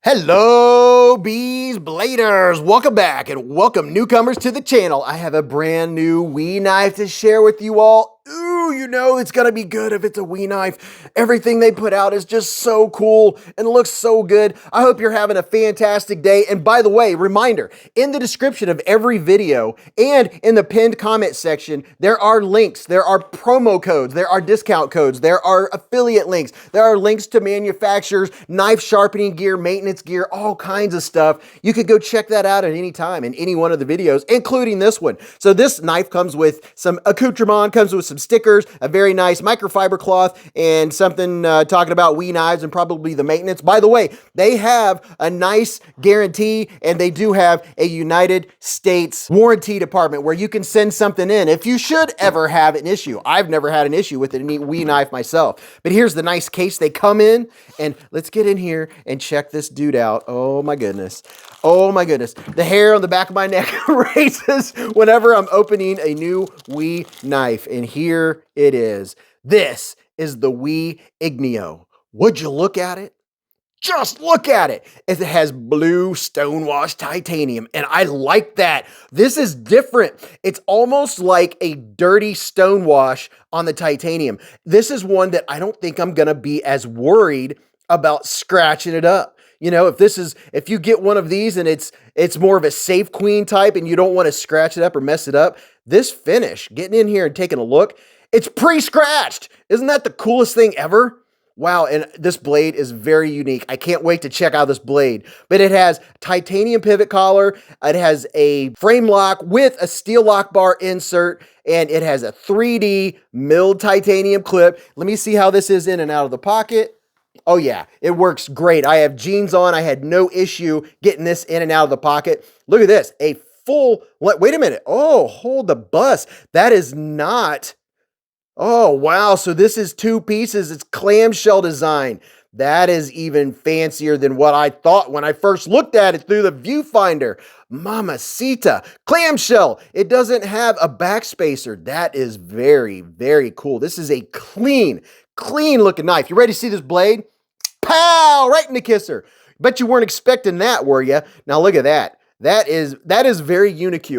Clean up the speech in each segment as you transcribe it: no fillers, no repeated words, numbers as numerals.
Hello, Beez Bladers! Welcome back and welcome newcomers to the channel. I have a brand new Wee knife to share with you all. Ooh, you know it's gonna be good if it's a Wee knife. Everything they put out is just so cool and looks so good. I hope you're having a fantastic day. And by the way, reminder, in the description of every video and in the pinned comment section, there are links, there are promo codes, there are discount codes, there are affiliate links, there are links to manufacturers, knife sharpening gear, maintenance gear, all kinds of stuff. You could go check that out at any time in any one of the videos, including this one. So this knife comes with some accoutrement, comes with some stickers, a very nice microfiber cloth, and something talking about Wee knives and probably the maintenance. By the way, they have a nice guarantee and they do have a United States warranty department where you can send something in if you should ever have an issue. I've never had an issue with a Wee knife myself, but here's the nice case they come in, and let's get in here and check this dude out. Oh my goodness. Oh my goodness. The hair on the back of my neck raises whenever I'm opening a new Wee knife. And here it is. This is the IGNIO. Would you look at it? Just look at it. It has blue stonewashed titanium, and I like that. This is different. It's almost like a dirty stonewash on the titanium. This is one that I don't think I'm gonna be as worried about scratching it up. You know, if you get one of these and it's more of a safe queen type and you don't want to scratch it up or mess it up, this finish, getting in here and taking a look, it's pre-scratched. Isn't that the coolest thing ever? Wow, and this blade is very unique. I can't wait to check out this blade. But it has titanium pivot collar, it has a frame lock with a steel lock bar insert, and it has a 3D milled titanium clip. Let me see how this is in and out of the pocket. Oh yeah, it works great. I have jeans on. I had no issue getting this in and out of the pocket. Look at this, a full, wait a minute. Oh, hold the bus. That is not, oh wow, so this is two pieces. It's clamshell design. That is even fancier than what I thought when I first looked at it through the viewfinder. Mamacita, clamshell. It doesn't have a backspacer. That is very, very cool. This is a clean looking knife. You ready to see this blade? Pow! Right in the kisser. Bet you weren't expecting that, were you? Now look at that. That is very unique.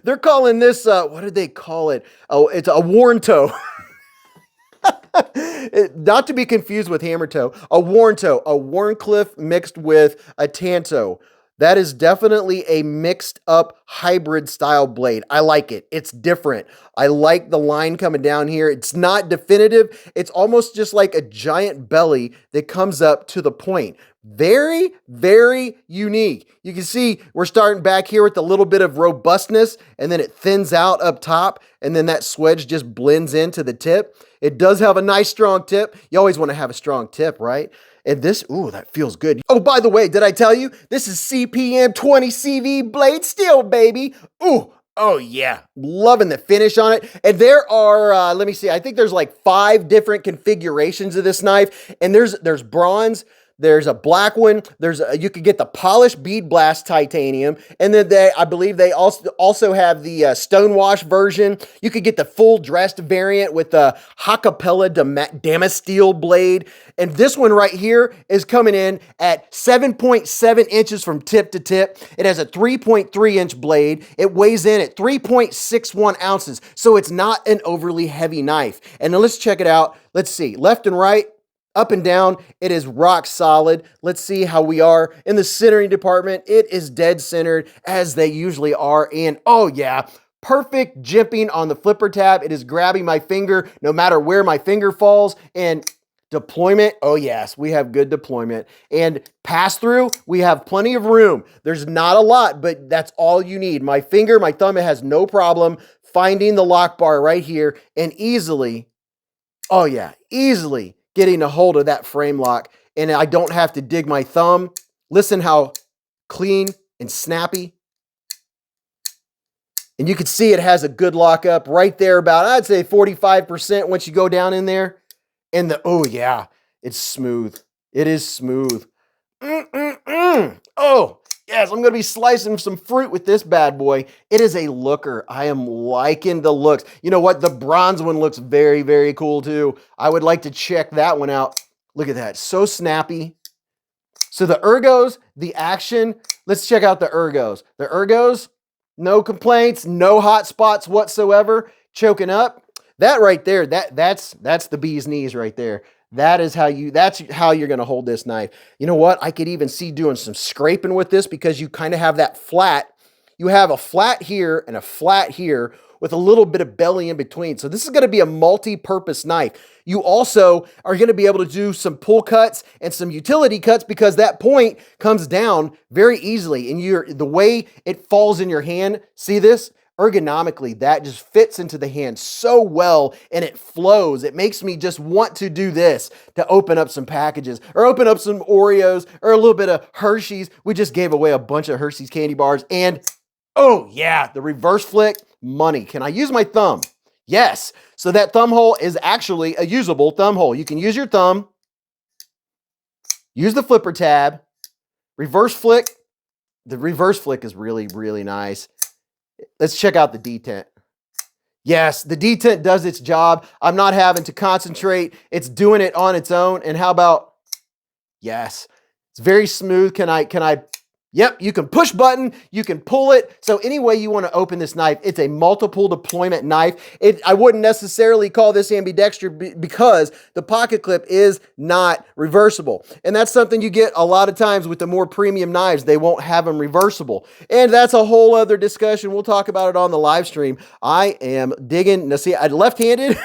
They're calling this, what did they call it? Oh, it's a worn toe. Not to be confused with hammer toe. A worn toe, a Wharncliffe mixed with a Tanto. That is definitely a mixed up hybrid style blade. I like it. It's different. I like the line coming down here. It's not definitive. It's almost just like a giant belly that comes up to the point. Very, very unique. You can see we're starting back here with a little bit of robustness, and then it thins out up top, and then that swedge just blends into the tip. It does have a nice strong tip. You always want to have a strong tip, right? And this, ooh, that feels good. Oh, by the way, did I tell you? This is CPM 20 CV blade steel, baby. Ooh, oh yeah, loving the finish on it. And there are, let me see, I think there's like 5 different configurations of this knife. And there's bronze, there's a black one, you could get the polished bead blast titanium, and then I believe they also have the stonewash version. You could get the full dressed variant with the Hakapella Damasteel blade, and this one right here is coming in at 7.7 inches from tip to tip. It has a 3.3 inch blade. It weighs in at 3.61 ounces, so it's not an overly heavy knife. And then let's check it out. Let's see, left and right, up and down, it is rock solid. Let's see how we are in the centering department. It is dead centered as they usually are. And oh yeah, perfect jimping on the flipper tab. It is grabbing my finger no matter where my finger falls. And deployment, oh yes, we have good deployment. And pass through, we have plenty of room. There's not a lot, but that's all you need. My finger, my thumb, it has no problem finding the lock bar right here and easily, oh yeah, easily getting a hold of that frame lock, and I don't have to dig my thumb. Listen how clean and snappy. And you can see it has a good lockup right there, about, I'd say 45% once you go down in there. And oh yeah, it's smooth. It is smooth. Oh, yes, I'm gonna be slicing some fruit with this bad boy. It is a looker. I am liking the looks. You know what? The bronze one looks very, very cool too. I would like to check that one out. Look at that, so snappy, So the ergos, the action, let's check out the ergos. The ergos, no complaints, no hot spots whatsoever, choking up. That right there, that's the bee's knees right there. That's how you're gonna hold this knife. You know what? I could even see doing some scraping with this because you kind of have that flat. You have a flat here and a flat here with a little bit of belly in between. So this is gonna be a multi-purpose knife. You also are gonna be able to do some pull cuts and some utility cuts because that point comes down very easily. And the way it falls in your hand, see this? Ergonomically, that just fits into the hand so well and it flows. It makes me just want to do this to open up some packages or open up some Oreos or a little bit of Hershey's. We just gave away a bunch of Hershey's candy bars and oh yeah, the reverse flick, money. Can I use my thumb? Yes. So that thumb hole is actually a usable thumb hole. You can use your thumb, use the flipper tab, reverse flick. The reverse flick is really, really nice. Let's check out the detent. Yes, the detent does its job. I'm not having to concentrate. It's doing it on its own. And how about, yes, it's very smooth. Can I Yep, you can push button, you can pull it. So any way you want to open this knife, it's a multiple deployment knife. I wouldn't necessarily call this ambidextrous because the pocket clip is not reversible. And that's something you get a lot of times with the more premium knives. They won't have them reversible. And that's a whole other discussion. We'll talk about it on the live stream. I am digging. Now see, I left-handed.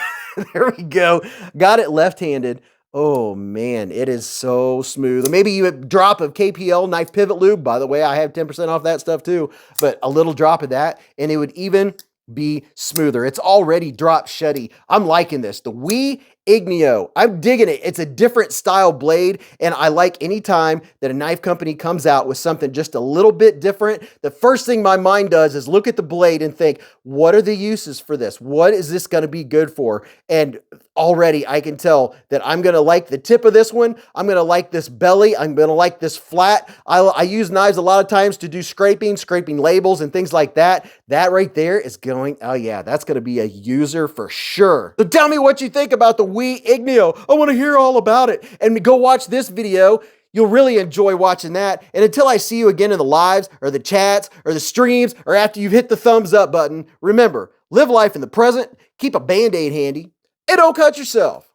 There we go. Got it left-handed. Oh man, it is so smooth. Maybe you a drop of KPL knife pivot lube. By the way, I have 10% off that stuff too, but a little drop of that and it would even be smoother. It's already drop shutty. I'm liking this. The IGNIO, I'm digging it. It's a different style blade and I like any time that a knife company comes out with something just a little bit different. The first thing my mind does is look at the blade and think, what are the uses for this? What is this going to be good for? And already I can tell that I'm going to like the tip of this one. I'm going to like this belly. I'm going to like this flat. I use knives a lot of times to do scraping labels and things like that. That right there is going, oh yeah, that's going to be a user for sure. So tell me what you think about the IGNIO. I want to hear all about it. And go watch this video. You'll really enjoy watching that. And until I see you again in the lives or the chats or the streams or after you've hit the thumbs up button, remember, live life in the present, keep a Band-Aid handy, and don't cut yourself.